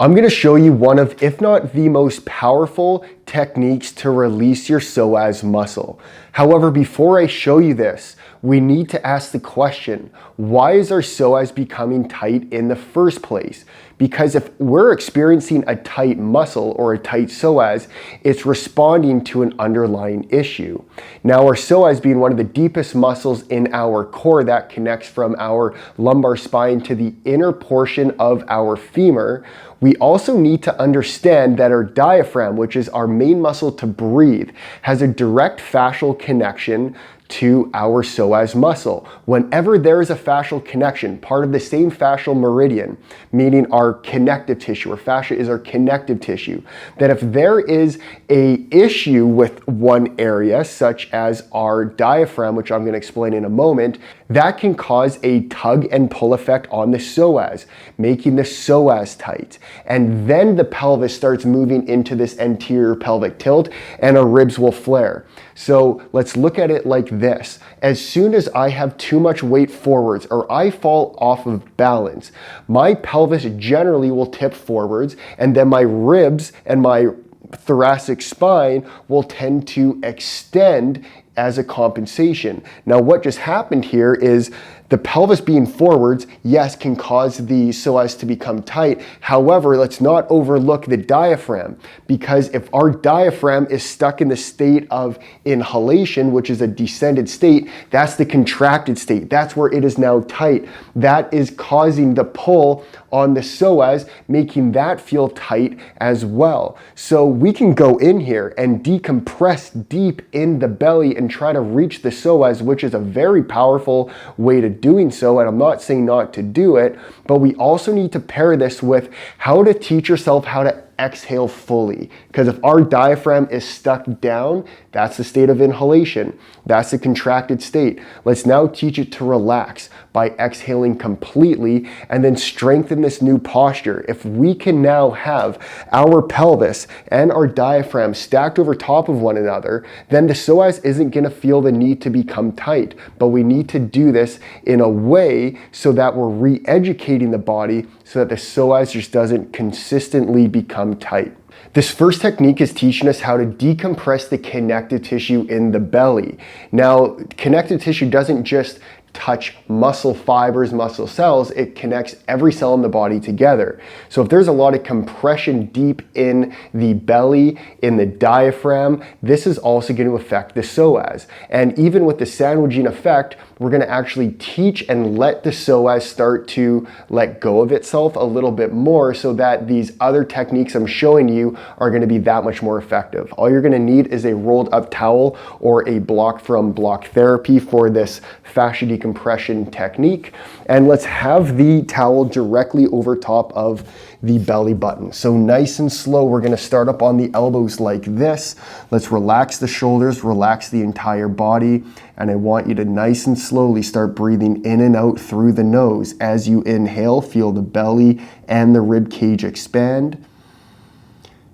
I'm going to show you one of, if not the most powerful techniques to release your psoas muscle. However, before I show you this, we need to ask the question, why is our psoas becoming tight in the first place? Because if we're experiencing a tight muscle or a tight psoas, it's responding to an underlying issue. Now, our psoas being one of the deepest muscles in our core that connects from our lumbar spine to the inner portion of our femur, we also need to understand that our diaphragm, which is our main muscle to breathe, has a direct fascial connection to our psoas muscle. Whenever there is a fascial connection, part of the same fascial meridian, meaning our connective tissue, or fascia is our connective tissue, that if there is a issue with one area, such as our diaphragm, which I'm going to explain in a moment, that can cause a tug and pull effect on the psoas, making the psoas tight. And then the pelvis starts moving into this anterior pelvic tilt and our ribs will flare. So let's look at it like this. As soon as I have too much weight forwards or I fall off of balance, my pelvis generally will tip forwards, and then my ribs and my thoracic spine will tend to extend as a compensation. Now, what just happened here is the pelvis being forwards, yes, can cause the psoas to become tight. However, let's not overlook the diaphragm, because if our diaphragm is stuck in the state of inhalation, which is a descended state, that's the contracted state. That's where it is now tight. That is causing the pull on the psoas, making that feel tight as well. So we can go in here and decompress deep in the belly and try to reach the psoas, which is a very powerful way to doing so, and I'm not saying not to do it, but we also need to pair this with how to teach yourself how to exhale fully. Because if our diaphragm is stuck down, that's the state of inhalation. That's the contracted state. Let's now teach it to relax by exhaling completely and then strengthen this new posture. If we can now have our pelvis and our diaphragm stacked over top of one another, then the psoas isn't going to feel the need to become tight. But we need to do this in a way so that we're re-educating the body so that the psoas just doesn't consistently become tight. This first technique is teaching us how to decompress the connective tissue in the belly. Now, connective tissue doesn't just touch muscle fibers, muscle cells, it connects every cell in the body together. So if there's a lot of compression deep in the belly, in the diaphragm, this is also going to affect the psoas. And even with the sandwiching effect, we're going to actually teach and let the psoas start to let go of itself a little bit more so that these other techniques I'm showing you are going to be that much more effective. All you're going to need is a rolled up towel or a block from Block Therapy for this fascia decompression technique. And let's have the towel directly over top of the belly button. So nice and slow, we're going to start up on the elbows like this. Let's relax the shoulders, relax the entire body. And I want you to nice and slowly start breathing in and out through the nose. As you inhale, feel the belly and the rib cage expand.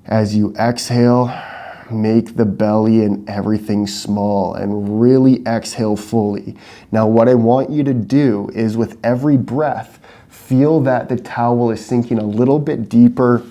As you exhale, make the belly and everything small and really exhale fully. Now, what I want you to do is with every breath, feel that the towel is sinking a little bit deeper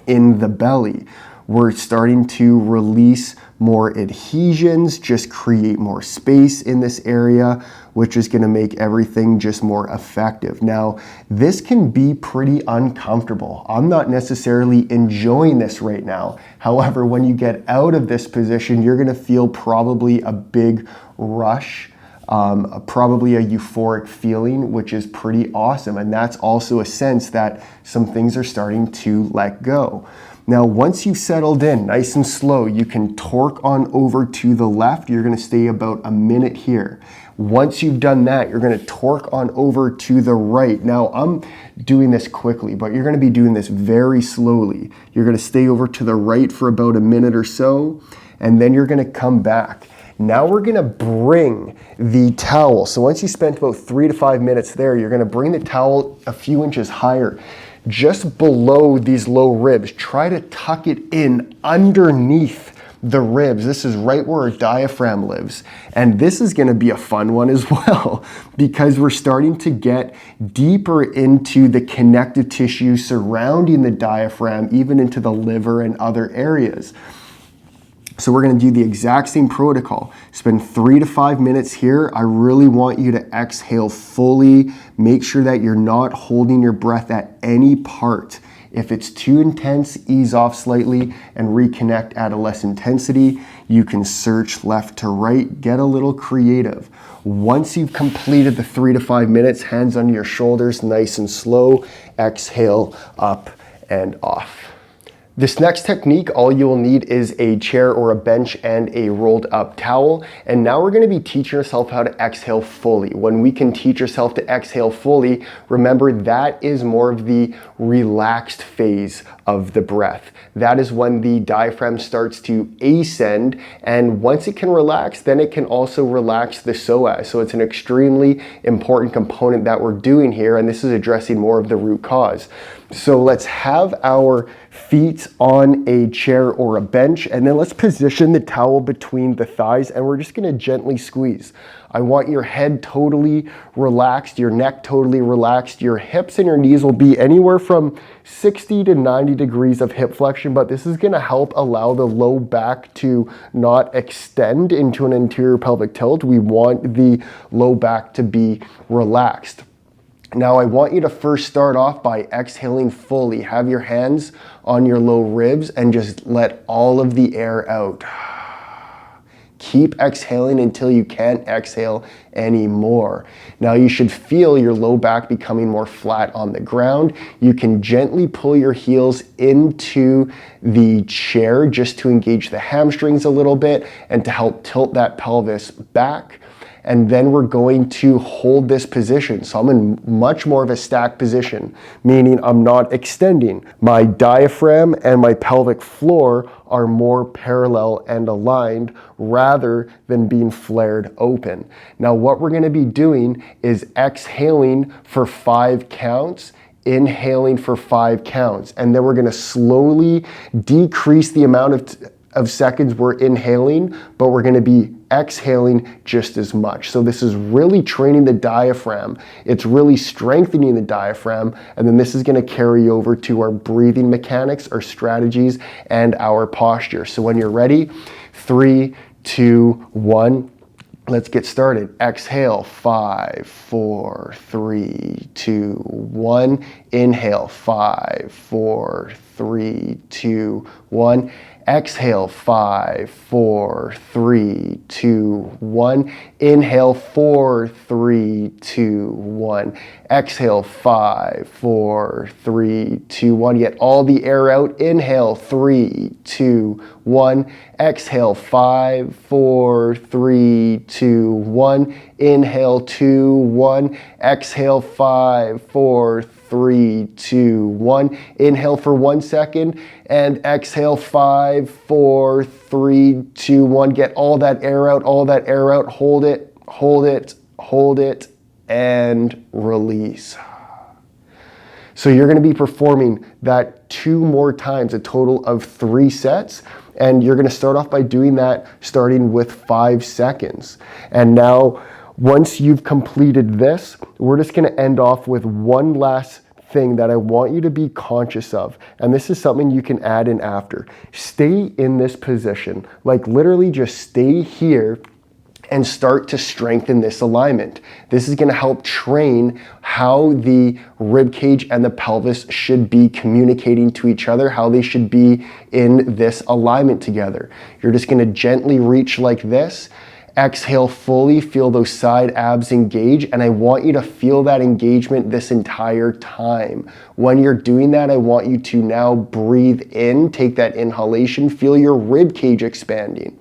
in the belly. We're starting to release more adhesions, just create more space in this area, which is going to make everything just more effective. Now, this can be pretty uncomfortable. I'm not necessarily enjoying this right now. However, when you get out of this position, you're going to feel probably a big rush, probably a euphoric feeling, which is pretty awesome. And that's also a sense that some things are starting to let go. Now, once you've settled in nice and slow, you can torque on over to the left. You're going to stay about a minute here. Once you've done that, you're going to torque on over to the right. Now, I'm doing this quickly, but you're going to be doing this very slowly. You're going to stay over to the right for about a minute or so, and then you're going to come back. Now we're going to bring the towel. So once you spent about 3 to 5 minutes there, you're going to bring the towel a few inches higher, just below these low ribs. Try to tuck it in underneath the ribs. This is right where our diaphragm lives. And this is gonna be a fun one as well, because we're starting to get deeper into the connective tissue surrounding the diaphragm, even into the liver and other areas. So we're gonna do the exact same protocol. Spend 3 to 5 minutes here. I really want you to exhale fully. Make sure that you're not holding your breath at any part. If it's too intense, ease off slightly and reconnect at a less intensity. You can search left to right, get a little creative. Once you've completed the 3 to 5 minutes, hands under your shoulders, nice and slow, exhale up and off. This next technique, all you will need is a chair or a bench and a rolled up towel. And now we're gonna be teaching ourselves how to exhale fully. When we can teach ourselves to exhale fully, remember that is more of the relaxed phase of the breath. That is when the diaphragm starts to ascend, and once it can relax, then it can also relax the psoas. So it's an extremely important component that we're doing here, and this is addressing more of the root cause. So let's have our feet on a chair or a bench, and then let's position the towel between the thighs, and we're just gonna gently squeeze. I want your head totally relaxed, your neck totally relaxed. Your hips and your knees will be anywhere from 60 to 90 degrees of hip flexion, but this is gonna help allow the low back to not extend into an anterior pelvic tilt. We want the low back to be relaxed. Now I want you to first start off by exhaling fully. Have your hands on your low ribs and just let all of the air out. Keep exhaling until you can't exhale anymore. Now you should feel your low back becoming more flat on the ground. You can gently pull your heels into the chair just to engage the hamstrings a little bit and to help tilt that pelvis back. And then we're going to hold this position. So I'm in much more of a stacked position, meaning I'm not extending. My diaphragm and my pelvic floor are more parallel and aligned rather than being flared open. Now what we're gonna be doing is exhaling for 5 counts, inhaling for 5 counts, and then we're gonna slowly decrease the amount of seconds we're inhaling, but we're gonna be exhaling just as much. So this is really training the diaphragm. It's really strengthening the diaphragm, and then this is gonna carry over to our breathing mechanics, our strategies, and our posture. So when you're ready, 3, 2, 1, let's get started. Exhale, 5, 4, 3, 2, 1. Inhale, 5, 4, 3, 2, 1. Exhale, 5, 4, 3, 2, 1. Inhale, 4, 3, 2, 1. Exhale, 5, 4, 3, 2, 1. Get all the air out. Inhale, 3, 2, 1. Exhale, 5, 4, 3, 2, 1. Inhale, 2, 1. Exhale, 5, 4, 3, 2, 1. Inhale for 1 second and exhale, 5, 4, 3, 2, 1. Get all that air out, all that air out. Hold it, hold it, hold it, and release. So you're gonna be performing that 2 more times, a total of 3 sets. And you're gonna start off by doing that starting with 5 seconds. And now, once you've completed this, we're just gonna end off with one last thing that I want you to be conscious of. And this is something you can add in after. Stay in this position. Like literally just stay here and start to strengthen this alignment. This is gonna help train how the rib cage and the pelvis should be communicating to each other, how they should be in this alignment together. You're just gonna gently reach like this. Exhale fully, feel those side abs engage, and I want you to feel that engagement this entire time. When you're doing that, I want you to now breathe in, take that inhalation, feel your rib cage expanding.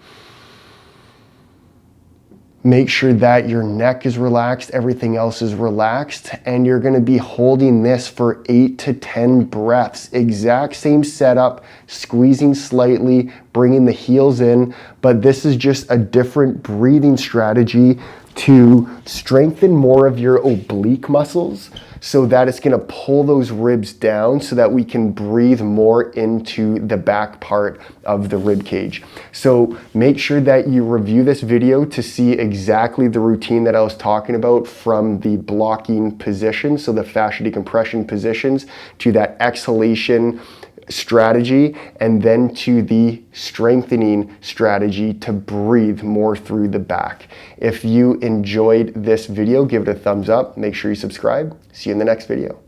Make sure that your neck is relaxed, everything else is relaxed, and you're gonna be holding this for 8 to 10 breaths. Exact same setup, squeezing slightly, bringing the heels in, but this is just a different breathing strategy to strengthen more of your oblique muscles so that it's gonna pull those ribs down so that we can breathe more into the back part of the rib cage. So make sure that you review this video to see exactly the routine that I was talking about, from the blocking position, so the fascia decompression positions, to that exhalation strategy, and then to the strengthening strategy to breathe more through the back. If you enjoyed this video, give it a thumbs up. Make sure you subscribe. See you in the next video.